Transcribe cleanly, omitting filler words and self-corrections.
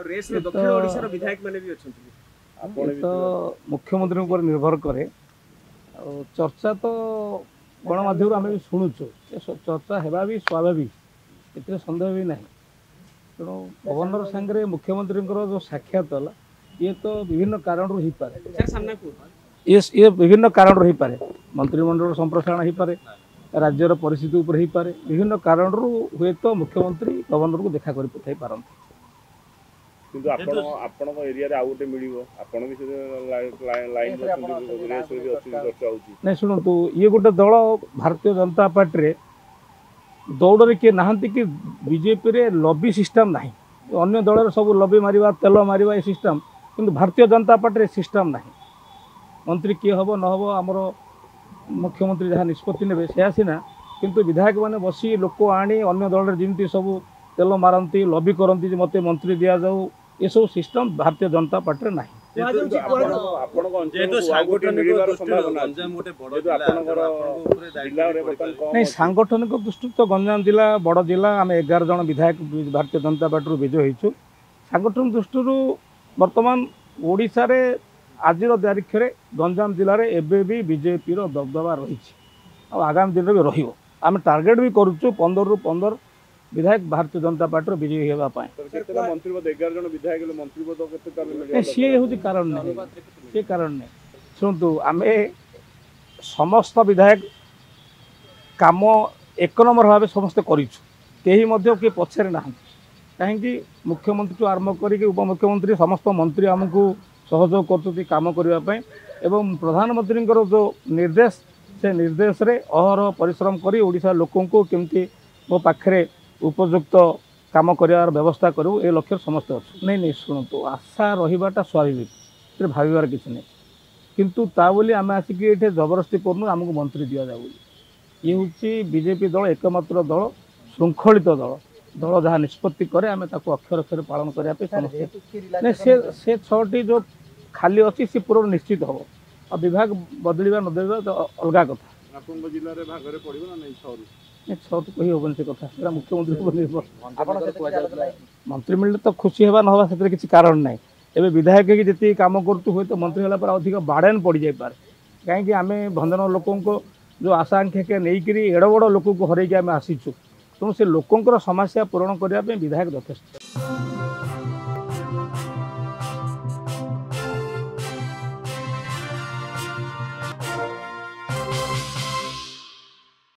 Race रे दक्षिण ओडिसा रो विधायक माने भी अछंती तो मुख्यमंत्री ऊपर निर्भर करे चर्चा तो गणमाध्यम आम भी शुणुचु चर्चा हेबा भी स्वाभाविक एते संदेह भी नहीं तेणु गवर्नर सांगे मुख्यमंत्री जो साक्षात है ये तो विभिन्न कारण हो पारे सामना को ये विभिन्न कारण हो पारे मंत्रिमंडल संप्रसारण हो पारे राज्यर परिस्थिति उपर हो पारे विभिन्न कारण हुए तो मुख्यमंत्री गवर्नर को देखा कर पठाई पारती किंतु आपण एरिया रे आ गोटे मिलिबो आपण भी लाइन रेस भी अछि चर्चा होची नहीं शुणु ये गोटे दल भारतीय जनता पार्टी रे दौड़ रे किए नहांती कि बीजेपी रे लॉबी सिस्टम नाही अन्य दल सब लॉबी मारिबा तेल मारिबा ये सिस्टम किंतु भारतीय जनता पार्टी रे सिस्टम नाही मंत्री किए हबो न हबो हमर मुख्यमंत्री जहाँ निष्पत्ति ने से सीना किंतु विधायक मैंने बसी लोक आनी अन्य दल रे जिमती सब तेल मारती लॉबी करती मते मंत्री दिया जाऊ ये सब सिस्टम भारतीय जनता पार्टी रे नाही नहीं सांगठनिक दृष्टि तो गंजाम जिला बड़ जिला आम 11 जन विधायक भारतीय जनता पार्टी विजय होइछु सांगठनिक दृष्टि बर्तमान ओडिशा रे आज तारीख में गंजाम जिले में एवं भी बीजेपी दबदबा रही आगामी दिन में रही आम टार्गेट भी करुचु 15 रु 15 विधायक भारतीय जनता पार्टी विजयी होगापाई सी हूँ कारण नहीं सी कारण नहीं शुणु आम समस्त विधायक काम एक नंबर भाव समस्ते करूँ किए पछरे ना कहीं मुख्यमंत्री आरंभ करके उपमुख्यमंत्री समस्त मंत्री आमको सहयोग कर काम करने एवं प्रधानमंत्री जो निर्देश से निर्देश रे अहरह परिश्रम करी ओडिशा लोकों को केमती मो पाखे उपयुक्त काम कर व्यवस्था करूँ ये लक्ष्य समस्त अच्छे नहीं नहीं शुणु आशा रहीबाटा स्वाभाविक भावार किसी नहीं किंतु ता बोली आम आसिक ये जबरदस्ती करूँ आमको मंत्री दि जाऊ ये हूँ बीजेपी दल एकमात्र दल श्रृंखलित दल दल जहाँ निष्पत्ति करे आम अक्षर अक्षर पालन करने से 6टी जो खाली अच्छी सी पूर्व निश्चित हम और विभाग बदलवा नदेवा तो अलग कथा छो तो कही हेन से कथा मुख्यमंत्री निर्भर मंत्री मिले तो खुशी हवा ना से किसी कारण ना एवं विधायक जी कम करूँ हुए तो मंत्री होला पर अधिक बाड़ेन पड़ जापे कहीं आम भंजन लोकों जो आशा आकांक्षा नहीं एड़ बड़ लोक को हरई आम आसीचु तेणु से लोकंर समस्या पूरण करने विधायक यथेष्ट।